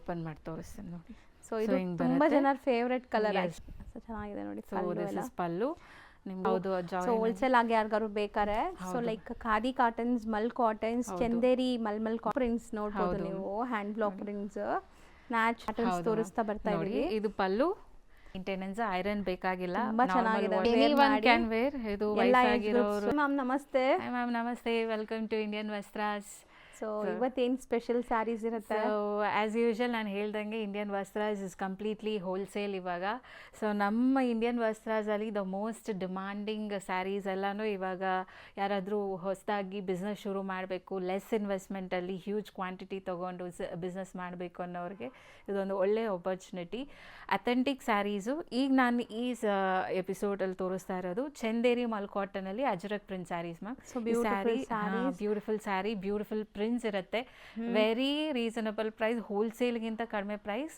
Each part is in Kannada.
ಓಪನ್ ಮಾಡಿ ತೋರಿಸ್ತೀನಿ ನೋಡಿ. ಸೊ ಇದು ತುಂಬಾ ಜನರ ಫೇವರೇಟ್ ಕಲರ್. ಚೆನ್ನಾಗಿದೆ ನೋಡಿ. So this is pallu. ನಿಮ್ಗೆ ಹೌದು ಸೊ ಹೋಲ್ಸೇಲ್ ಆಗಿ ಯಾರಿಗಾರು ಬೇಕಾರೆ so like khadi cottons, mul cottons, Chanderi malmal prints ನೋಡ್ಬೋದು ನೀವು. ಹ್ಯಾಂಡ್ ಬ್ಲಾಕ್ ಪ್ರಿಂಟ್ಸ್, ನ್ಯಾಚ್ ಪ್ಯಾಟರ್ನ್ಸ್ ತೋರಿಸ್ತಾ ಬರ್ತಾ ಇದೀವಿ. ಇದು ಪಲ್ಲು. ಮೇಂಟೆನೆನ್ಸ್, ಐರನ್ ಬೇಕಾಗಿಲ್ಲ. ತುಂಬಾ ಚೆನ್ನಾಗಿದೆ. Anyone can wear. ಇದು ವಯಸ್ಸಾಗಿರೋರು. ಮ್ಯಾಮ್ ನಮಸ್ತೆ. ಮ್ಯಾಮ್ ನಮಸ್ತೆ, welcome to Indian Vastras. So ಇವತ್ತೇನು ಸ್ಪೆಷಲ್ ಸ್ಯಾರೀಸ್ ಇರುತ್ತೆ? ಸೊ ಆ್ಯಸ್ ಯೂಶುವಲ್ ನಾನು ಹೇಳ್ದಂಗೆ Indian Vastras is completely wholesale ಇವಾಗ. ಸೊ ನಮ್ಮ ಇಂಡಿಯನ್ ವಸ್ತ್ರಾಸಲ್ಲಿ ದ ಮೋಸ್ಟ್ ಡಿಮಾಂಡಿಂಗ್ ಸ್ಯಾರೀಸ್ ಎಲ್ಲನೂ ಇವಾಗ ಯಾರಾದರೂ ಹೊಸದಾಗಿ ಬಿಸ್ನೆಸ್ ಶುರು ಮಾಡಬೇಕು, ಲೆಸ್ ಇನ್ವೆಸ್ಟ್ಮೆಂಟಲ್ಲಿ ಹ್ಯೂಜ್ ಕ್ವಾಂಟಿಟಿ ತೊಗೊಂಡು ಬಿಸ್ನೆಸ್ ಮಾಡಬೇಕು ಅನ್ನೋರಿಗೆ ಇದೊಂದು ಒಳ್ಳೆಯ ಆಪರ್ಚುನಿಟಿ. ಅಥೆಂಟಿಕ್ ಸ್ಯಾರೀಸು ಈಗ ನಾನು ಈ ಎಪಿಸೋಡಲ್ಲಿ ತೋರಿಸ್ತಾ ಇರೋದು ಚಂದೇರಿ ಮಲ್ ಕಾಟನಲ್ಲಿ Ajrakh print sarees ma'am. So beautiful saree, beautiful prints ಇರುತ್ತೆ. ವೆರಿ ರೀಸನಬಲ್ ಪ್ರೈಸ್, ಹೋಲ್ಸೇಲ್ಗಿಂತ ಕಡಿಮೆ ಪ್ರೈಸ್.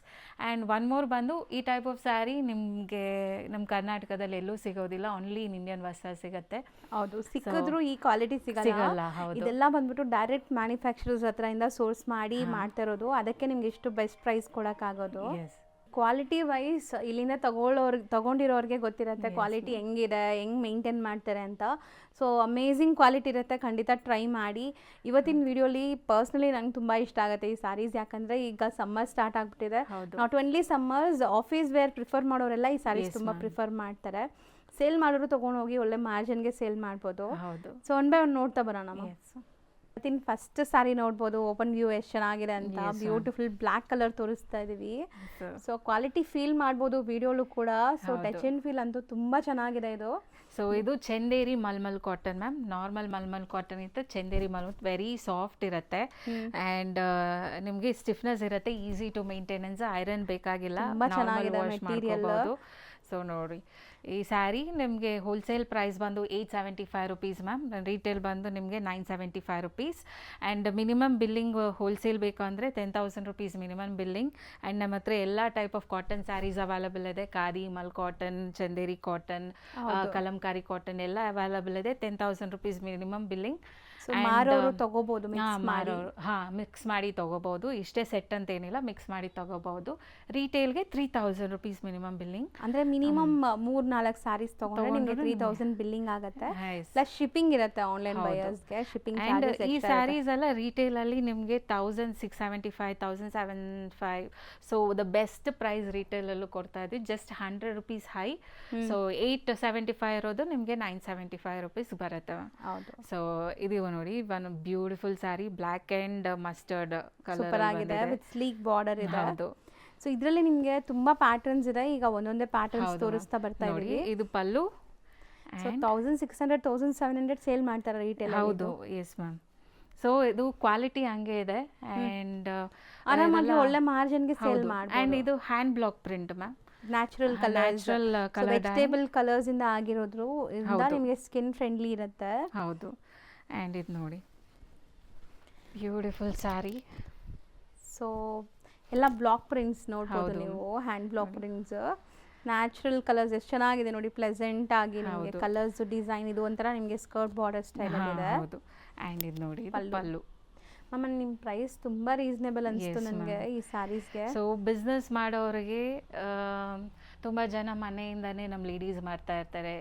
ಆ್ಯಂಡ್ ಒನ್ ಮೋರ್ ಬಂದು ಈ ಟೈಪ್ ಆಫ್ ಸ್ಯಾರಿ ನಿಮಗೆ ನಮ್ಮ ಕರ್ನಾಟಕದಲ್ಲಿ ಎಲ್ಲೂ ಸಿಗೋದಿಲ್ಲ, ಓನ್ಲಿ ಇನ್ ಇಂಡಿಯನ್ ವಸ್ತ್ರ ಸಿಗುತ್ತೆ. ಹೌದು, ಸಿಕ್ಕಿದ್ರು ಈ ಕ್ವಾಲಿಟಿ ಸಿಗಲ್ಲ. ಇದೆಲ್ಲ ಬಂದ್ಬಿಟ್ಟು ಡೈರೆಕ್ಟ್ ಮ್ಯಾನುಫ್ಯಾಕ್ಚರರ್ಸ್ ಹತ್ರದಿಂದ ಸೋರ್ಸ್ ಮಾಡಿ ಮಾಡ್ತಾ ಇರೋದು. ಅದಕ್ಕೆ ನಿಮ್ಗೆ ಇಷ್ಟು ಬೆಸ್ಟ್ ಪ್ರೈಸ್ ಕೊಡೋಕ್ಕಾಗೋದು. ಕ್ವಾಲಿಟಿ ವೈಸ್ ಇಲ್ಲಿಂದ ತಗೊಂಡಿರೋರಿಗೆ ಗೊತ್ತಿರುತ್ತೆ ಕ್ವಾಲಿಟಿ ಹೆಂಗಿದೆ, ಹೆಂಗೆ ಮೇಂಟೈನ್ ಮಾಡ್ತಾರೆ ಅಂತ. ಸೊ ಅಮೇಝಿಂಗ್ ಕ್ವಾಲಿಟಿ ಇರುತ್ತೆ, ಖಂಡಿತ ಟ್ರೈ ಮಾಡಿ. ಇವತ್ತಿನ ವಿಡಿಯೋಲಿ ಪರ್ಸ್ನಲಿ ನಂಗೆ ತುಂಬ ಇಷ್ಟ ಆಗುತ್ತೆ ಈ ಸ್ಯಾರೀಸ್. ಯಾಕಂದರೆ ಈಗ ಸಮ್ಮರ್ ಸ್ಟಾರ್ಟ್ ಆಗಿಬಿಟ್ಟಿದೆ. Not only summers, office wear prefer ಮಾಡೋರೆಲ್ಲ ಈ ಸ್ಯಾರೀಸ್ ತುಂಬ ಪ್ರಿಫರ್ ಮಾಡ್ತಾರೆ. ಸೇಲ್ ಮಾಡೋರು ತೊಗೊಂಡೋಗಿ ಒಳ್ಳೆ ಮಾರ್ಜಿನ್ಗೆ ಸೇಲ್ ಮಾಡ್ಬೋದು. ಸೊ ಒನ್ ಬೈ ಒನ್ ನೋಡ್ತಾ ಬರೋಣ. ಇವತ್ತಿನ ಫಸ್ಟ್ ಸ್ಯಾರಿ ನೋಡ್ಬೋದು, ಓಪನ್ ವ್ಯೂ ಎಷ್ಟು ಚೆನ್ನಾಗಿದೆ ಅಂತ. ಬ್ಯೂಟಿಫುಲ್ ಬ್ಲ್ಯಾಕ್ ಕಲರ್ ತೋರಿಸ್ತಾ ಇದೀವಿ. ಸೊ ಕ್ವಾಲಿಟಿ ಫೀಲ್ ಮಾಡ್ಬೋದು ವಿಡಿಯೋಲು ಕೂಡ. ಸೊ ಟಚ್ ಅಂಡ್ ಫೀಲ್ ಅಂತೂ ತುಂಬ ಚೆನ್ನಾಗಿದೆ ಇದು. ಸೊ ಇದು Chanderi mulmul cotton ma'am. Normal mulmul cotton ಇರುತ್ತೆ, ಚಂದೇರಿ ಮಲ್ಮಲ್ ವೆರಿ ಸಾಫ್ಟ್ ಇರುತ್ತೆ. ಆ್ಯಂಡ್ ನಿಮಗೆ ಸ್ಟಿಫ್ನೆಸ್ ಇರುತ್ತೆ, ಈಸಿ ಟು ಮೇಂಟೆನೆನ್ಸ್, ಐರನ್ ಬೇಕಾಗಿಲ್ಲ, ಚೆನ್ನಾಗಿದೆ ಮೆಟೀರಿಯಲ್. ಸೊ ನೋಡಿ ಈ ಸ್ಯಾರಿ ನಿಮಗೆ ಹೋಲ್ಸೇಲ್ ಪ್ರೈಸ್ ಬಂದು 875 ರುಪೀಸ್ ಮ್ಯಾಮ್. ರೀಟೇಲ್ ಬಂದು ನಿಮಗೆ 975 rupees. And minimum billing wholesale ಬೇಕು ಅಂದರೆ 10,000 ರುಪೀಸ್ ಮಿನಿಮಮ್ ಬಿಲ್ಲಿಂಗ್. ಆ್ಯಂಡ್ ನಮ್ಮ ಹತ್ರ ಎಲ್ಲ type of cotton sarees available ಇದೆ. Khadi, mul cotton, Chanderi cotton, Kalamkari cotton ಎಲ್ಲ ಅವೈಲಬಲ್ ಇದೆ. 10,000 ರುಪೀಸ್ ಮಿನಿಮಮ್ ಬಿಲ್ಲಿಂಗ್. ಮಾರೋರು ತಗೋಬಹುದು, ಮಿಕ್ಸ್ ಮಾಡಿ ತಗೋಬಹುದು. ಇಷ್ಟೇ ಸೆಟ್ ಅಂತ ಏನಿಲ್ಲ, ಮಿಕ್ಸ್ ಮಾಡಿ ತಗೋಬಹುದು. ರೀಟೇಲ್ಗೆ 3,000 ರುಪೀಸ್ ಮಿನಿಮಮ್ ಬಿಲ್ಲಿಂಗ್. ಅಂದ್ರೆ ಮಿನಿಮಮ್ 3-4 ಸ್ಯಾರೀಸ್ ತಗೊಂಡ್ರೆ ನಿಮಗೆ 3,000 ಬಿಲ್ಲಿಂಗ್ ಆಗುತ್ತೆ. ಪ್ಲಸ್ ಶಿಪ್ಪಿಂಗ್ ಇರುತ್ತೆ ಆನ್ಲೈನ್ ಬಯರ್ಸ್ಗೆ. ಶಿಪ್ಪಿಂಗ್ ಚಾರ್ಜಸ್ ಈ ಸ್ಯಾರೀಸ್ ಎಲ್ಲ ರೀಟೇಲ್ ಅಲ್ಲಿ ನಿಮಗೆ 1,675, 1,075. So the best price retail ಅಲ್ಲೂ ಕೊಡ್ತಾ ಇದ್ವಿ, ಜಸ್ಟ್ 100 ರುಪೀಸ್ ಹೈ. ಸೊ 875 ಇರೋದು ನಿಮಗೆ 975 ರುಪೀಸ್ ಬರುತ್ತೆ. ಸೊ ಇದು ನೋಡಿ ಒಂದು beautiful sari, black and mustard colour ಆಗಿದೆ ವಿತ್ ಸ್ಲೀಕ್ ಬಾರ್ಡರ್ ಇದೆ. ಸೊ ಇದರಲ್ಲಿ ನಿಮಗೆ ತುಂಬಾ ಪ್ಯಾಟರ್ನ್ಸ್ ಇದೆ. ಈಗ ಒಂದೊಂದೇ ಪ್ಯಾಟರ್ನ್ಸ್ ತೋರಿಸ್ತಾ ಬರ್ತಾ ಇದೀವಿ. ಇದು ಪಲ್ಲು. ಸೊ 1,600, 1,700 ಸೇಲ್ ಮಾಡ್ತಾರೆ ರೀಟೇಲ್. ಹೌದು, ಎಸ್ ಮ್ಯಾಮ್. ಸೊ ಇದು ಕ್ವಾಲಿಟಿ ಹಂಗೆ ಇದೆ. ಆ್ಯಂಡ್ ಆರಾಮಾಗಿ ಒಳ್ಳೆ ಮಾರ್ಜಿನ್ಗೆ ಸೇಲ್ ಮಾಡ್ಬೋದು. ಆ್ಯಂಡ್ ಇದು hand block print ma'am. Natural colours, vegetable colours ಇಂದ ಆಗಿರೋದ್ರಿಂದ ನಿಮಗೆ ಸ್ಕಿನ್ ಫ್ರೆಂಡ್ಲಿ ಇರುತ್ತೆ. ಹೌದು. ಆ್ಯಂಡ್ ಇದು ನೋಡಿ ಬ್ಯೂಟಿಫುಲ್ ಸ್ಯಾರಿ. ಸೊ ಎಲ್ಲ ಬ್ಲಾಕ್ ಪ್ರಿಂಟ್ಸ್ ನೋಡ್ಬೋದು ನೀವು, hand block prints, natural colours ಎಷ್ಟು ಚೆನ್ನಾಗಿದೆ ನೋಡಿ. ಪ್ಲೆಸೆಂಟ್ ಆಗಿ ನಿಮಗೆ ಕಲರ್ಸ್ ಡಿಸೈನ್. ಇದು ಒಂಥರ ನಿಮಗೆ ಸ್ಕರ್ಟ್ ಬಾರ್ಡರ್ ಸ್ಟೈಲ್ ಇದೆ. ಆ್ಯಂಡ್ ಇದು ನೋಡಿ ಪಲ್ಲು. ಮ್ಯಾಮ್ ನಿಮ್ಮ ಪ್ರೈಸ್ ತುಂಬ ರೀಸನೇಬಲ್ ಅನಿಸ್ತು ನನಗೆ ಈ ಸ್ಯಾರೀಸ್ಗೆ. ಸೊ ಬಿಸ್ನೆಸ್ ಮಾಡೋರಿಗೆ ತುಂಬ ಜನ ಮನೆಯಿಂದನೇ ನಮ್ಮ ಲೇಡೀಸ್ ಮಾಡ್ತಾ ಇರ್ತಾರೆ.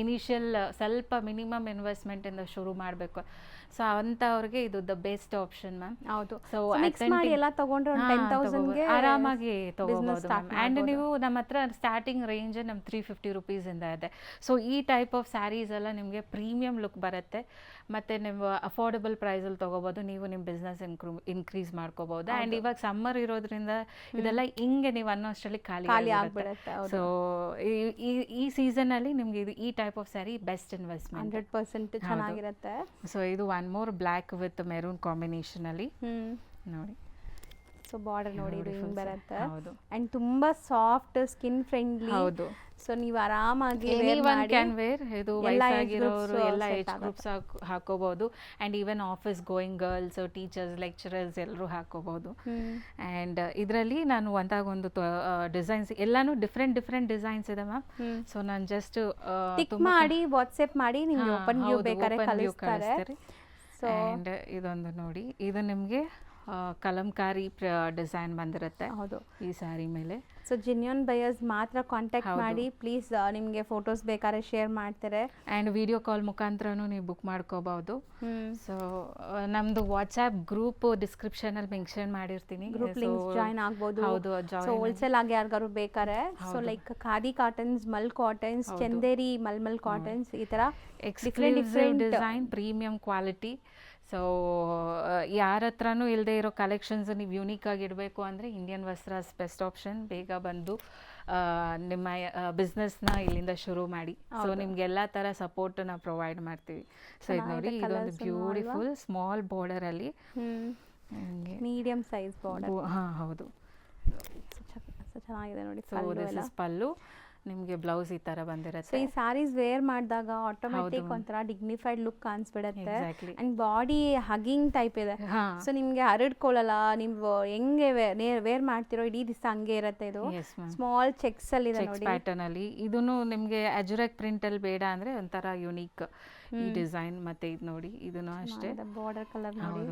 ಇನಿಷಿಯಲ್ ಸ್ವಲ್ಪ ಮಿನಿಮಮ್ ಇನ್ವೆಸ್ಟ್ಮೆಂಟಿಂದ ಶುರು ಮಾಡಬೇಕು. ಸೊ ಅಂಥವ್ರಿಗೆ ಇದು ದ ಬೆಸ್ಟ್ ಆಪ್ಷನ್ ಮ್ಯಾಮ್. ಹೌದು. ಸೊ ಮಾಡಿ ಎಲ್ಲ ತಗೊಂಡ್ರೆ 10,000ಗೆ ಆರಾಮಾಗಿ ತಗೋಬಹುದು. ಆ್ಯಂಡ್ ನೀವು ನಮ್ಮ ಹತ್ರ ಸ್ಟಾರ್ಟಿಂಗ್ ರೇಂಜ್ ನಮ್ಮ 350 ರುಪೀಸಿಂದ ಇದೆ. ಸೊ ಈ ಟೈಪ್ ಆಫ್ ಸ್ಯಾರೀಸ್ ಎಲ್ಲ ನಿಮಗೆ ಪ್ರೀಮಿಯಂ ಲುಕ್ ಬರುತ್ತೆ. ಮತ್ತು ನೀವು ಅಫೋರ್ಡಬಲ್ ಪ್ರೈಸಲ್ಲಿ ತೊಗೋಬೋದು. ನೀವು ನಿಮ್ಮ ಬಿಸ್ನೆಸ್ ಇನ್ಕ್ರೀಸ್ ಮಾಡ್ಕೋಬೋದು. ಆ್ಯಂಡ್ ಇವಾಗ ಸಮ್ಮರ್ ಇರೋದ್ರಿಂದ ಇದೆಲ್ಲ ಹಿಂಗೆ ನೀವು ಅನ್ನೋಷ್ಟರಲ್ಲಿ ಖಾಲಿ ಆಗಿಬಿಡುತ್ತೆ. ಸೊ ಈ ಸೀಸನಲ್ಲಿ ನಿಮಗೆ ಇದು ಈ type of sari best investment, 100% ಚೆನ್ನಾಗಿರುತ್ತೆ. ಸೊ ಇದು one more black with maroon combination ಅಲ್ಲಿ ನೋಡಿ. ಸೊ ಬಾರ್ಡರ್ ನೋಡಿ ಇದು ಹಿಂಗೆ ಬರುತ್ತೆ. ಅಂಡ್ ತುಂಬಾ ಸಾಫ್ಟ್, ಸ್ಕಿನ್ ಫ್ರೆಂಡ್ಲಿ. ಹೌದು. ಸೊ ನೀವು ಆರಾಮಾಗಿ ಕ್ಯಾನ್ ವೇರ್. ಇದು ವಯಸ್ಸಾಗಿರೋರು ಎಲ್ಲ ಏಜ್ ಗ್ರೂಪ್ಸ್ ಹಾಕೋಬಹುದು. And even office going girls, teachers, lecturers ಎಲ್ಲರೂ ಹಾಕೋಬಹುದು. ಆ್ಯಂಡ್ ಇದರಲ್ಲಿ ನಾನು ಒಂದಾಗೊಂದು ಡಿಸೈನ್ಸ್ ಎಲ್ಲಾನು ಡಿಫ್ರೆಂಟ್ ಡಿಸೈನ್ಸ್ ಇದೆ ಮ್ಯಾಮ್. ಸೊ ನಾನು ಜಸ್ಟ್ ಟಿಕ್ ಮಾಡಿ ವಾಟ್ಸ್ಆ್ಯಪ್ ಮಾಡಿ ನಿಮ್ಗೆ ಓಪನ್ ವ್ಯೂ ಬೇಕಾದ್ರೆ ಕಳಿಸ್ತಾರೆ. ಆ್ಯಂಡ್ ಇದೊಂದು ನೋಡಿ, ಇದು ನಿಮಗೆ ಕಲಂಕಾರಿ ಡಿಸೈನ್ ಬಂದಿರುತ್ತೆ ಹೌದು. ಈ ಸ್ಯಾರಿ ಮೇಲೆ. ಸೊ ಜೆನ್ಯೂನ್ ಬಯರ್ಸ್ ಮಾತ್ರ ಕಾಂಟ್ಯಾಕ್ಟ್ ಮಾಡಿ ಪ್ಲೀಸ್. ನಿಮಗೆ ಫೋಟೋಸ್ ಬೇಕಾದ್ರೆ ಶೇರ್ ಮಾಡ್ತಾರೆ ಆ್ಯಂಡ್ ವಿಡಿಯೋ ಕಾಲ್ ಮುಖಾಂತರನೂ ನೀವು ಬುಕ್ ಮಾಡ್ಕೋಬಹುದು. ಸೊ ನಮ್ಮದು ವಾಟ್ಸ್ಆ್ಯಪ್ ಗ್ರೂಪ್ ಡಿಸ್ಕ್ರಿಪ್ಷನಲ್ಲಿ ಮೆನ್ಷನ್ ಮಾಡಿರ್ತೀನಿ, ಗ್ರೂಪ್ ಲಿಂಕ್ಸ್ ಜಾಯ್ನ್ ಆಗ್ಬೋದು. ಹೌದು, ಸೊ ಹೋಲ್ಸೇಲ್ ಆಗಿ ಯಾರಿಗಾರು ಬೇಕಾರೆ so like khadi cottons, mul cottons, Chanderi malmal cottons, ಈ ಥರ exclusive design, premium quality. So ಯಾರ ಹತ್ರನೂ ಇಲ್ಲದೆ ಇರೋ ಕಲೆಕ್ಷನ್ಸ್ ನೀವು ಯೂನಿಕ್ ಆಗಿ ಇಡಬೇಕು ಅಂದರೆ ಇಂಡಿಯನ್ ವಸ್ತ್ರಾಸ್ ಬೆಸ್ಟ್ ಆಪ್ಷನ್. ಬೇಗ ಬಂದು ನಿಮ್ಮ ಬಿಸ್ನೆಸ್ನ ಇಲ್ಲಿಂದ ಶುರು ಮಾಡಿ. ಸೊ ನಿಮ್ಗೆ ಎಲ್ಲ ಥರ ಸಪೋರ್ಟನ್ನ ಪ್ರೊವೈಡ್ ಮಾಡ್ತೀವಿ. ಸೊ ಇದು ನೋಡಿ, ಇದೊಂದು ಬ್ಯೂಟಿಫುಲ್ ಸ್ಮಾಲ್ ಬಾರ್ಡರಲ್ಲಿ ಮೀಡಿಯಂ ಸೈಜ್ ಬಾರ್ಡರ್. ಹಾಂ ಹೌದು, ಚೆನ್ನಾಗಿದೆ ನೋಡಿ. ಸೊ ದಿಸ್ ಇಸ್ ಪಲ್ಲು, ನಿಮಗೆ ಬ್ಲೌಸ್ ಈ ತರ ಬಂದಿರುತ್ತೆ. ಸೊ ಈ ಸ್ಯಾರೀಸ್ ವೇರ್ ಮಾಡಿದಾಗ ಆಟೋಮೆಟಿಕ್ ಒಂಥರ ಡಿಗ್ನಿಫೈಡ್ ಲುಕ್ ಕಾಣಿಸ್ಬಿಡುತ್ತೆ. ಅಂಡ್ ಬಾಡಿ ಹಗಿಂಗ್ ಟೈಪ್ ಇದೆ. ಸೊ ನಿಮ್ಗೆ ಹರಡ್ಕೊಳ್ಳಲ್ಲ, ನೀವು ಹೆಂಗೆ ವೇರ್ ಮಾಡ್ತಿರೋ ಇಡೀ ದಿವಸ ಹಂಗೆ ಇರುತ್ತೆ. ಇದು ಸ್ಮಾಲ್ ಚೆಕ್ಸ್ ಅಲ್ಲಿ ಇದೆ ನೋಡಿ, ಪ್ಯಾಟರ್ನ್ ಅಲ್ಲಿ. ಇದನ್ನು ನಿಮ್ಗೆ ಅಜುರಕ್ ಪ್ರಿಂಟ್ ಅಲ್ಲಿ ಬೇಡ ಅಂದ್ರೆ ಒಂಥರ ಯುನೀಕ್ ಈ ಡಿಸೈನ್. ಮತ್ತೆ ಇದು ನೋಡಿ, ಇದನ್ನು ಅಷ್ಟೇ ಬಾರ್ಡರ್ ಕಲರ್ ನೋಡಿ.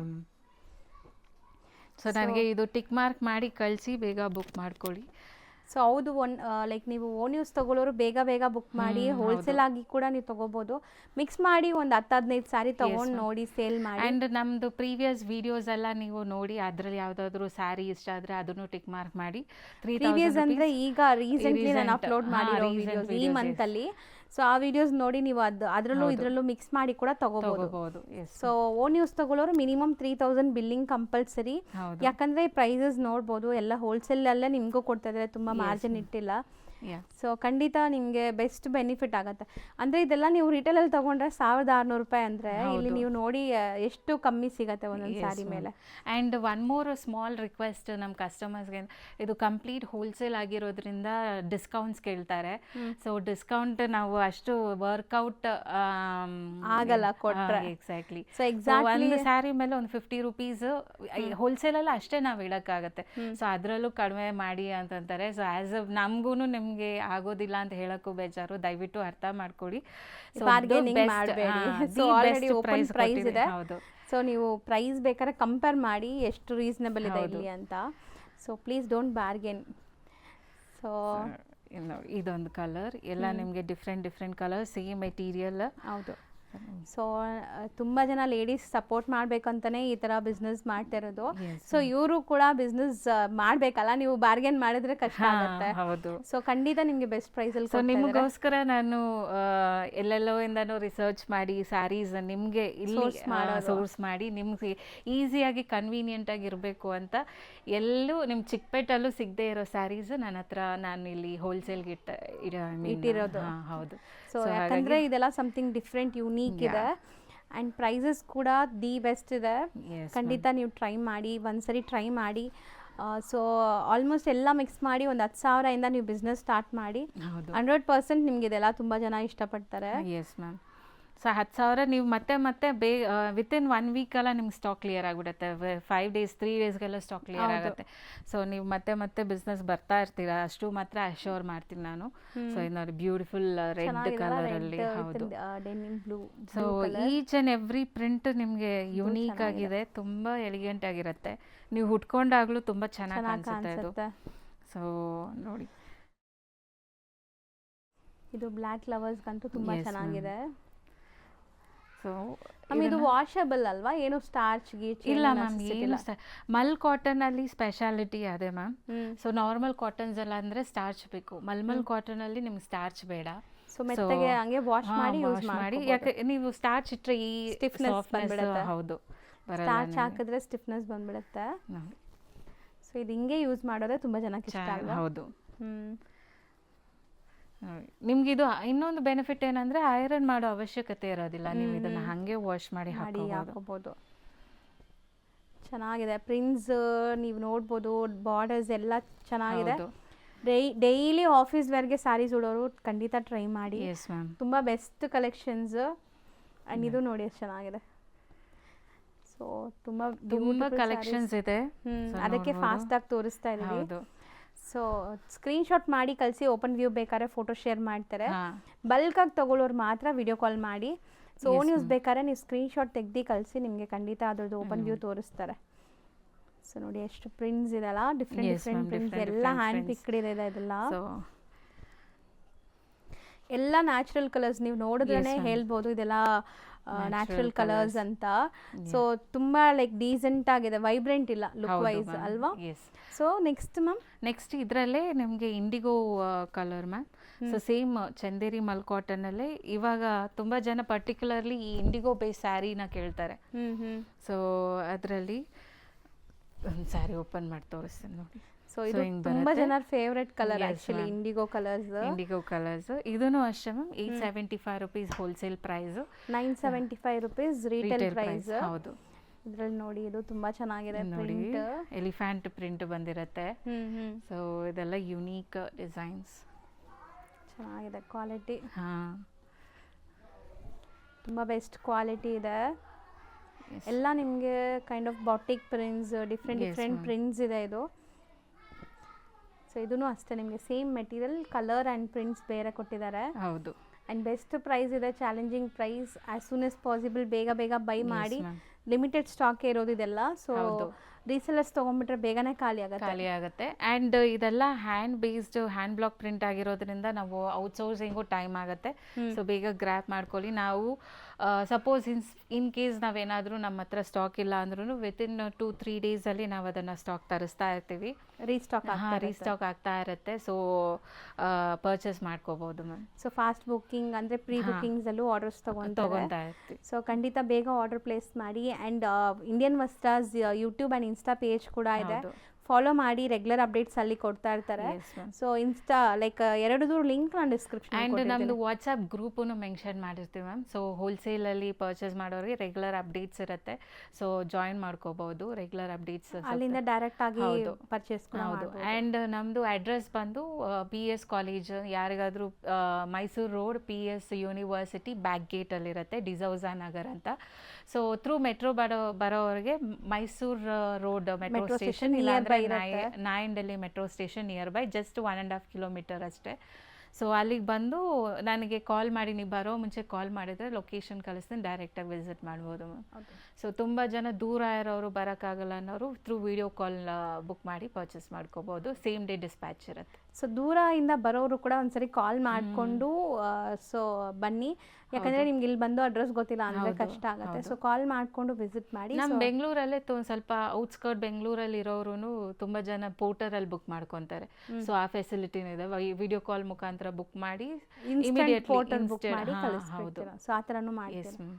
ಸೊ ನನಗೆ ಇದು ಟಿಕ್ ಮಾರ್ಕ್ ಮಾಡಿ ಕಳಿಸಿ, ಬೇಗ ಬುಕ್ ಮಾಡ್ಕೊಳ್ಳಿ. ಸೊ ಹೌದು, ಲೈಕ್ ನೀವು ಓನ್ ಯೂಸ್ ತಗೊಳ್ಳೋರು ಬೇಗ ಬೇಗ ಬುಕ್ ಮಾಡಿ. ಹೋಲ್ಸೇಲ್ ಆಗಿ ಕೂಡ ನೀವು ತಗೋಬಹುದು. ಮಿಕ್ಸ್ ಮಾಡಿ ಒಂದು 10-15 ಸ್ಯಾರಿ ತಗೊಂಡು ನೋಡಿ ಸೇಲ್ ಮಾಡಿ. ಆ್ಯಂಡ್ ನಮ್ಮದು ಪ್ರೀವಿಯಸ್ ವಿಡಿಯೋಸ್ ಎಲ್ಲ ನೀವು ನೋಡಿ, ಅದರಲ್ಲಿ ಯಾವುದಾದ್ರೂ ಸ್ಯಾರಿ ಇಷ್ಟ ಆದರೆ ಅದನ್ನು ಟಿಕ್ ಮಾರ್ಕ್ ಮಾಡಿ. ಪ್ರೀವಿಯಸ್ ಅಂದರೆ ಈಗ ರೀಸೆಂಟ್ಲಿ ನಾನು ಅಪ್ಲೋಡ್ ಮಾಡಿರೋ ವಿಡಿಯೋಸ್ ಈ ಮಂತಲ್ಲಿ. ಸೊ ಆ ವಿಡಿಯೋಸ್ ನೋಡಿ ನೀವು ಅದರಲ್ಲೂ ಇದರಲ್ಲೂ ಮಿಕ್ಸ್ ಮಾಡಿ ಕೂಡ ತಗೋಬಹುದು. ಸೊ ಓನ್ ಯೂಸ್ ತಗೊಳ್ಳೋರು ಮಿನಿಮಮ್ 3000 ಬಿಲ್ಲಿಂಗ್ ಕಂಪಲ್ಸರಿ. ಯಾಕಂದ್ರೆ ಪ್ರೈಸಸ್ ನೋಡ್ಬೋದು, ಎಲ್ಲ ಹೋಲ್ಸೇಲ್ ಅಲ್ಲೇ ನಿಮಗೂ ಕೊಡ್ತಾ ಇದ್ದಾರೆ, ತುಂಬಾ ಮಾರ್ಜಿನ್ ಇಟ್ಟಿಲ್ಲ. ಸೊ ಖಂಡಿತ ನಿಮಗೆ ಬೆಸ್ಟ್ ಬೆನಿಫಿಟ್ ಆಗುತ್ತೆ. ಅಂದರೆ ಇದೆಲ್ಲ ನೀವು ರಿಟೇಲಲ್ಲಿ ತೊಗೊಂಡ್ರೆ 1600 ರೂಪಾಯಿ, ಅಂದರೆ ಇಲ್ಲಿ ನೀವು ನೋಡಿ ಎಷ್ಟು ಕಮ್ಮಿ ಸಿಗುತ್ತೆ ಒಂದೊಂದು ಸ್ಯಾರಿ ಮೇಲೆ. And one more small request ನಮ್ಮ ಕಸ್ಟಮರ್ಸ್ಗೆ, ಇದು ಕಂಪ್ಲೀಟ್ ಹೋಲ್ಸೇಲ್ ಆಗಿರೋದ್ರಿಂದ ಡಿಸ್ಕೌಂಟ್ಸ್ ಕೇಳ್ತಾರೆ. ಸೊ ಡಿಸ್ಕೌಂಟ್ ನಾವು ಅಷ್ಟು ವರ್ಕೌಟ್ ಆಗಲ್ಲ ಕೊಟ್ಟರೆ. ಎಕ್ಸಾಕ್ಟ್ಲಿ. ಸೊ ಒಂದು ಸ್ಯಾರಿ ಮೇಲೆ ಒಂದು 50 ರೂಪೀಸ್ ಹೋಲ್ಸೇಲಲ್ಲಿ ಅಷ್ಟೇ ನಾವು ಇಡೋಕ್ಕಾಗತ್ತೆ. ಸೊ ಅದರಲ್ಲೂ ಕಡಿಮೆ ಮಾಡಿ ಅಂತಂತಾರೆ. ಸೊ ಆ್ಯಸ್ ಅ ನಮಗೂ ನಿಮ್ಗೆ ಆಗೋದಿಲ್ಲ ಅಂತ ಹೇಳಕ್ಕೂ ಬೇಜಾರು, ದಯವಿಟ್ಟು ಅರ್ಥ ಮಾಡ್ಕೊಳ್ಳಿ. ಸೊ ನೀವು ಪ್ರೈಸ್ ಬೇಕಾದ್ರೆ ಕಂಪೇರ್ ಮಾಡಿ ಎಷ್ಟು ರೀಸನಬಲ್ ಇದೆ ಇಲ್ಲಿ ಅಂತ. So please don't bargain. So ಇದೊಂದು ಕಲರ್ ಎಲ್ಲ ನಿಮಗೆ ಡಿಫ್ರೆಂಟ್ ಕಲರ್, ಸೇಮ್ ಮೆಟೀರಿಯಲ್. ಹೌದು. ಸೊ ತುಂಬ ಜನ ಲೇಡೀಸ್ ಸಪೋರ್ಟ್ ಮಾಡಬೇಕಂತಲೇ ಈ ಥರ ಬಿಸ್ನೆಸ್ ಮಾಡ್ತಾ ಇರೋದು. ಸೊ ಇವರು ಕೂಡ ಬಿಸ್ನೆಸ್ ಮಾಡಬೇಕಲ್ಲ, ನೀವು ಬಾರ್ಗೇನ್ ಮಾಡಿದ್ರೆ ಕಷ್ಟ ಆಗುತ್ತೆ. ಹೌದು. ಸೊ ಖಂಡಿತ ನಿಮಗೆ ಬೆಸ್ಟ್ ಪ್ರೈಸಲ್ಲಿ. ಸೊ ನಿಮಗೋಸ್ಕರ ನಾನು ಎಲ್ಲೆಲ್ಲೋ ಇಂದನೂ ರಿಸರ್ಚ್ ಮಾಡಿ ಸ್ಯಾರೀಸ್ ನಿಮಗೆ ಇಲ್ಲಿ ಸೋರ್ಸ್ ಮಾಡಿ ನಿಮ್ಗೆ ಈಸಿಯಾಗಿ ಕನ್ವೀನಿಯೆಂಟ್ ಆಗಿ ಇರಬೇಕು ಅಂತ, ಎಲ್ಲೂ ನಿಮ್ಮ ಚಿಕ್ಕಪೇಟಲ್ಲೂ ಸಿಗದೆ ಇರೋ ಸ್ಯಾರೀಸ್ ನನ್ನ ಹತ್ರ ನಾನು ಇಲ್ಲಿ ಹೋಲ್ಸೇಲ್ಗೆ ಇಟ್ಟಿರೋದು. ಹೌದು. ಸೊ ಯಾಕಂದರೆ ಇದೆಲ್ಲ ಸಮಥಿಂಗ್ ಡಿಫ್ರೆಂಟ್, ಯೂನೀಕ್ ಇದೆ. ಆ್ಯಂಡ್ ಪ್ರೈಸಸ್ ಕೂಡ ದಿ ಬೆಸ್ಟ್ ಇದೆ. ಖಂಡಿತ ನೀವು ಟ್ರೈ ಮಾಡಿ, ಒಂದ್ಸರಿ ಟ್ರೈ ಮಾಡಿ. ಸೊ ಆಲ್ಮೋಸ್ಟ್ ಎಲ್ಲ ಮಿಕ್ಸ್ ಮಾಡಿ ಒಂದು 10,000 ನೀವು ಬಿಸ್ನೆಸ್ ಸ್ಟಾರ್ಟ್ ಮಾಡಿ. 100% ನಿಮ್ಗೆ ಇದೆಲ್ಲ ತುಂಬ ಜನ ಇಷ್ಟಪಡ್ತಾರೆ. S ma'am. ಸೊ 10,000 ನೀವು ಮತ್ತೆ ವಿತಿನ್ 1 ವೀಕಲ್ಲ ನಿಮ್ಗೆ ಸ್ಟಾಕ್ ಕ್ಲಿಯರ್ ಆಗಿಬಿಡುತ್ತೆ. 5 days 3 daysಗೆಲ್ಲ ಸ್ಟಾಕ್ ಕ್ಲಿಯರ್ ಆಗುತ್ತೆ. ಸೊ ನೀವು ಮತ್ತೆ ಬಿಸ್ನೆಸ್ ಬರ್ತಾ ಇರ್ತೀರಾ, ಅಷ್ಟು ಮಾತ್ರ ಅಶ್ಯೂರ್ ಮಾಡ್ತೀನಿ ನಾನು. ಸೊ ಇದು ಬ್ಯೂಟಿಫುಲ್ ರೆಡ್ ಕಲರಲ್ಲಿ. ಹೌದು. So each and every print ನಿಮಗೆ ಯೂನೀಕ್ ಆಗಿದೆ, ತುಂಬ ಎಲಿಗೆಂಟ್ ಆಗಿರುತ್ತೆ. ನೀವು ಉಟ್ಕೊಂಡಾಗ್ಲೂ ತುಂಬ ಚೆನ್ನಾಗಿ ಕಾಣಿಸುತ್ತೆ ಇದು. ಸೊ ನೋಡಿ, ಇದು ಬ್ಲ್ಯಾಕ್ ಲವರ್ಸ್ಗಂತೂ ತುಂಬ ಚೆನ್ನಾಗಿದೆ. ಸೊ ಇದು ವಾಷಬಲ್ ಅಲ್ವಾ? ಏನು ಸ್ಟಾರ್ಚ್ ಗೀಚ್ ಇಲ್ಲ ಮ್ಯಾಮ್, ಏನು ಮಲ್ ಕಾಟನ್ ಅಲ್ಲಿ ಸ್ಪೆಷಾಲಿಟಿ ಅದೇ ಮ್ಯಾಮ್. ಸೊ ನಾರ್ಮಲ್ ಕಾಟನ್ಸ್ ಎಲ್ಲ ಅಂದ್ರೆ ಸ್ಟಾರ್ಚ್ ಬೇಕು, ಮಲ್ಮಲ್ ಕಾಟನ್ ಅಲ್ಲಿ ನಿಮ್ಗೆ ಸ್ಟಾರ್ಚ್ ಬೇಡ. ಸೊ ಮೆತ್ತಗೆ ಹಂಗೆ ವಾಶ್ ಮಾಡಿ ಯೂಸ್ ಮಾಡಿ. ಯಾಕೆ ನೀವು ಸ್ಟಾರ್ಚ್ ಇಟ್ಟರೆ ಈ ಸ್ಟಿಫ್ನೆಸ್ ಬಂದ್ಬಿಡುತ್ತೆ. ಹೌದು, ಸ್ಟಾರ್ಚ್ ಹಾಕಿದ್ರೆ ಸ್ಟಿಫ್ನೆಸ್ ಬಂದ್ಬಿಡುತ್ತೆ. ಸೊ ಇದು ಹಿಂಗೆ ಯೂಸ್ ಮಾಡೋದೇ ತುಂಬಾ ಜನಕ್ಕೆ ಇಷ್ಟ ಅಲ್ವಾ? ಹೌದು. ನಿಮ್ಗೆ ಇದು ಇನ್ನೊಂದು ಬೆನಿಫಿಟ್ ಏನಂದ್ರೆ ಐರನ್ ಮಾಡೋ ಅವಶ್ಯಕತೆ ಇರೋದಿಲ್ಲ, ನೀವು ಇದನ್ನ ಹಂಗೆ ವಾಶ್ ಮಾಡಿ ಹಾಕೋಬಹುದು. ಚೆನ್ನಾಗಿದೆ ಪ್ರಿಂಟ್ಸ್, ನೀವು ನೋಡ್ಬೋದು. ಬಾರ್ಡರ್ಸ್ ಎಲ್ಲ ಚೆನ್ನಾಗಿದೆ. ಡೈಲಿ ಆಫೀಸ್ ವೇರ್ಗೆ ಸ್ಯಾರೀಸ್ ಉಡೋರು ಖಂಡಿತ ಟ್ರೈ ಮಾಡಿ. ತುಂಬಾ ಬೆಸ್ಟ್ ಕಲೆಕ್ಷನ್ಸ್. ಅಂಡ್ ಇದು ನೋಡಿ ಎಷ್ಟು ಚೆನ್ನಾಗಿದೆ. ಸೊ ತುಂಬಾ ಕಲೆಕ್ಷನ್ಸ್ ಇದೆ, ಅದಕ್ಕೆ ಫಾಸ್ಟ್ ಆಗಿ ತೋರಿಸ್ತಾ ಇದೀವಿ. ಸೊ ಸ್ಕ್ರೀನ್ಶಾಟ್ ಮಾಡಿ ಕಳಿಸಿ, ಓಪನ್ ವ್ಯೂ ಬೇಕಾದ್ರೆ ಫೋಟೋ ಶೇರ್ ಮಾಡ್ತಾರೆ. ಬಲ್ಕ್ ಆಗಿ ತಗೊಳ್ಳೋರು ಮಾತ್ರ ವಿಡಿಯೋ ಕಾಲ್ ಮಾಡಿ. ಸೊ ಓನ್ ಯೂಸ್ ಬೇಕಾದ್ರೆ ನೀವು ಸ್ಕ್ರೀನ್ಶಾಟ್ ತೆಗ್ದು ಕಳಿಸಿ, ನಿಮಗೆ ಖಂಡಿತ ಅದ್ರದ್ದು ಓಪನ್ ವ್ಯೂ ತೋರಿಸ್ತಾರೆ. ಸೊ ನೋಡಿ ಎಷ್ಟು ಪ್ರಿಂಟ್ಸ್ ಇದೆಲ್ಲ, different Yes, different ma'am, prints different ಎಲ್ಲ different ಹ್ಯಾಂಡ್ prints. ಪಿಕ್ಡ್ ಇದೆ ಇದೆಲ್ಲ. ಸೊ ಎಲ್ಲ ನ್ಯಾಚುರಲ್ ಕಲರ್ಸ್, ನೀವು ನೋಡಿದ್ರೇ Yes, ma'am. ಹೇಳ್ಬೋದು ಇದೆಲ್ಲ Natural ನ್ಯಾಚುರಲ್ ಕಲರ್ಸ್ colours. ಅಂತ. ಸೊ ತುಂಬಾ ಲೈಕ್ ಡೀಸೆಂಟ್ ಆಗಿದೆ, ವೈಬ್ರೆಂಟ್ ಇಲ್ಲ ಲುಕ್ ವೈಸ್ ಅಲ್ವಾ. Yes. So next ma'am, next ಇದರಲ್ಲೇ ನಿಮಗೆ indigo colour ma'am. So same Chanderi mul ಕಾಟನಲ್ಲೇ ಇವಾಗ ತುಂಬ ಜನ ಪರ್ಟಿಕ್ಯುಲರ್ಲಿ ಈ ಇಂಡಿಗೋ ಬೇಸ್ ಸ್ಯಾರಿನ ಕೇಳ್ತಾರೆ. ಸೊ ಅದರಲ್ಲಿ ಒಂದು ಸ್ಯಾರಿ ಓಪನ್ ಮಾಡಿ ತೋರಿಸ್ತೀನಿ ನೋಡಿ. ಸೊ ಇದು ತುಂಬಾ ಜನರ favourite colour Yes, actually, ma'am. Indigo colours. Indigo colours ಇದೂ ಅಷ್ಟೇ ma'am. 875 rupees wholesale price, 975 rupees retail price. ಹೌದು. ಇದ್ರಲ್ಲಿ ನೋಡಿ ಇದು ತುಂಬಾ ಚೆನ್ನಾಗಿದೆ ನೋಡಿ ಪ್ರಿಂಟ್. ಎಲಿಫ್ಯಾಂಟ್ ಪ್ರಿಂಟ್ ಬಂದಿರತ್ತೆ. ಸೊ ಇದೆಲ್ಲ ಯುನೀಕ್ ಡಿಸೈನ್ಸ್, ಚೆನ್ನಾಗಿದೆ ಕ್ವಾಲಿಟಿ, ಹಾಂ. ತುಂಬ ಬೆಸ್ಟ್ ಕ್ವಾಲಿಟಿ ಇದೆ. ಎಲ್ಲ ನಿಮಗೆ kind of batik prints, different Yes, different ma'am. Prints ಇದೆ ಇದು. ಸೊ ಇದೂ ಅಷ್ಟೇ ನಿಮಗೆ same material, colour and prints ಬೇರೆ ಕೊಟ್ಟಿದ್ದಾರೆ. ಹೌದು. ಆ್ಯಂಡ್ ಬೆಸ್ಟ್ ಪ್ರೈಸ್ ಇದೆ, challenging price. As soon as possible ಬೇಗ ಬೇಗ ಬೈ ಮಾಡಿ, ma'am. ಲಿಮಿಟೆಡ್ ಸ್ಟಾಕ್ ಇರೋದು ಇದೆಲ್ಲ. ಸೊ ಹೌದು. ರೀಸೆಲ್ಲರ್ಸ್ ತೊಗೊಂಡ್ಬಿಟ್ರೆ ಬೇಗನೆ ಖಾಲಿ ಆಗುತ್ತೆ. ಖಾಲಿ ಆಗುತ್ತೆ. ಆ್ಯಂಡ್ ಇದೆಲ್ಲ hand based hand block print ಆಗಿರೋದ್ರಿಂದ ನಾವು ಔಟ್ಸೋರ್ಸಿಂಗು ಟೈಮ್ ಆಗುತ್ತೆ. ಸೊ ಬೇಗ ಗ್ರ್ಯಾಪ್ ಮಾಡ್ಕೊಳ್ಳಿ. ನಾವು ಸಪೋಸ್ ಇನ್ ಕೇಸ್ ನಾವೇನಾದರೂ ನಮ್ಮ ಹತ್ರ ಸ್ಟಾಕ್ ಇಲ್ಲ ಅಂದ್ರೂ ವಿತಿನ್ 2-3 ಡೇಸಲ್ಲಿ ನಾವು ಅದನ್ನು ಸ್ಟಾಕ್ ತರಿಸ್ತಾ ಇರ್ತೀವಿ. ರೀಸ್ಟಾಕ್ ರೀಸ್ಟಾಕ್ ಆಗ್ತಾ ಇರುತ್ತೆ. ಸೊ ಪರ್ಚೇಸ್ ಮಾಡ್ಕೋಬಹುದು ಮ್ಯಾಮ್. ಸೊ ಫಾಸ್ಟ್ ಬುಕ್ಕಿಂಗ್ ಅಂದರೆ ಪ್ರೀ ಬುಕ್ಕಿಂಗ್ಸಲ್ಲೂ ಆರ್ಡರ್ಸ್ ತಗೊತಾ ಇರ್ತೀವಿ. ಸೊ ಖಂಡಿತ ಬೇಗ ಆರ್ಡರ್ ಪ್ಲೇಸ್ ಮಾಡಿ. And Indian Vastras YouTube and Insta page ಕೂಡ ಇದೆ, ಹೌದು. ಫಾಲೋ ಮಾಡಿ. ರೆಗ್ಯುಲರ್ ಅಪ್ಡೇಟ್ಸ್ ಅಲ್ಲಿ ಕೊಡ್ತಾ ಇರ್ತಾರೆ. Yes, ma'am. So insta like ಎರಡೂ ಲಿಂಕ್ ನಾನು ಡಿಸ್ಕ್ರಿಪ್ಷನ್ ಆ್ಯಂಡ್ ನಮ್ಮದು ವಾಟ್ಸಪ್ ಗ್ರೂಪನ್ನು ಮೆನ್ಷನ್ ಮಾಡಿರ್ತೀವಿ ಮ್ಯಾಮ್. ಸೊ ಹೋಲ್ಸೇಲಲ್ಲಿ ಪರ್ಚೇಸ್ ಮಾಡೋರಿಗೆ ರೆಗ್ಯುಲರ್ ಅಪ್ಡೇಟ್ಸ್ ಇರುತ್ತೆ. ಸೊ ಜಾಯಿನ್ ಮಾಡ್ಕೋಬಹುದು ರೆಗ್ಯುಲರ್ ಅಪ್ಡೇಟ್ಸ್. ಅಲ್ಲಿಂದ ಡೈರೆಕ್ಟ್ ಆಗಿ ಹೌದು. ಪರ್ಚೇಸ್ ಹೌದು. ಆ್ಯಂಡ್ ನಮ್ಮದು ಅಡ್ರೆಸ್ ಬಂದು PS ಕಾಲೇಜ್, ಯಾರಿಗಾದರೂ Mysuru road PS university back ಗೇಟಲ್ಲಿರುತ್ತೆ, ಡಿಸೌಜಾ ನಗರ್ ಅಂತ. ಸೊ ಥ್ರೂ ಮೆಟ್ರೋ ಬರೋರಿಗೆ ಮೈಸೂರು ರೋಡ್ ಮೆಟ್ರೋ ಸ್ಟೇಷನ್, ಇಲ್ಲಾಂದರೆ Nayandahalli metro station nearby, just 1.5 kilometre ಅಷ್ಟೇ. ಸೊ ಅಲ್ಲಿಗೆ ಬಂದು ನನಗೆ ಕಾಲ್ ಮಾಡಿ, ನೀವು ಬರೋ ಮುಂಚೆ ಕಾಲ್ ಮಾಡಿದರೆ ಲೊಕೇಶನ್ ಕಳಿಸ್ತೀನಿ, ಡೈರೆಕ್ಟಾಗಿ ವಿಸಿಟ್ ಮಾಡ್ಬೋದು ಮ್ಯಾಮ್. ಸೊ ತುಂಬ ಜನ ದೂರ ಇರೋರು, ಬರೋಕ್ಕಾಗಲ್ಲ ಅನ್ನೋರು ಥ್ರೂ ವಿಡಿಯೋ ಕಾಲ್ ಬುಕ್ ಮಾಡಿ ಪರ್ಚೇಸ್ ಮಾಡ್ಕೋಬೋದು. ಸೇಮ್ ಡೇ ಡಿಸ್ಪ್ಯಾಚ್ ಇರುತ್ತೆ. ಸೊ ದೂರದಿಂದ ಬರೋರು ಕೂಡ ಒಂದ್ಸರಿ ಕಾಲ್ ಮಾಡಿಕೊಂಡು ಸೊ ಬನ್ನಿ. ಯಾಕಂದರೆ ನಿಮ್ಗೆ ಇಲ್ಲಿ ಬಂದು ಅಡ್ರೆಸ್ ಗೊತ್ತಿಲ್ಲ ಅಂದರೆ ಕಷ್ಟ ಆಗುತ್ತೆ. ಸೊ ಕಾಲ್ ಮಾಡಿಕೊಂಡು ವಿಸಿಟ್ ಮಾಡಿ. ನಮ್ಮ ಬೆಂಗಳೂರಲ್ಲೇ ಸ್ವಲ್ಪ ಔಟ್ಸ್ಕರ್ಟ್ ಬೆಂಗಳೂರಲ್ಲಿ ಇರೋರು ತುಂಬ ಜನ ಪೋರ್ಟರಲ್ಲಿ ಬುಕ್ ಮಾಡ್ಕೊತಾರೆ. ಸೊ ಆ ಫೆಸಿಲಿಟಿನೂ ಇದೆ. ವಿಡಿಯೋ ಕಾಲ್ ಮುಖಾಂತರ ಬುಕ್ ಮಾಡಿ ಇಮಿಡಿಯೇಟ್ ಪೋರ್ಟಲ್ ಬುಕ್ ಮಾಡಿ ಕಳಿಸ್ಬಿಡ್ತೀರಾ. ಸೊ ಆ ಥರನೂ ಮಾಡಿ. Yes ma'am.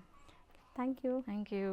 Thank you. Thank you.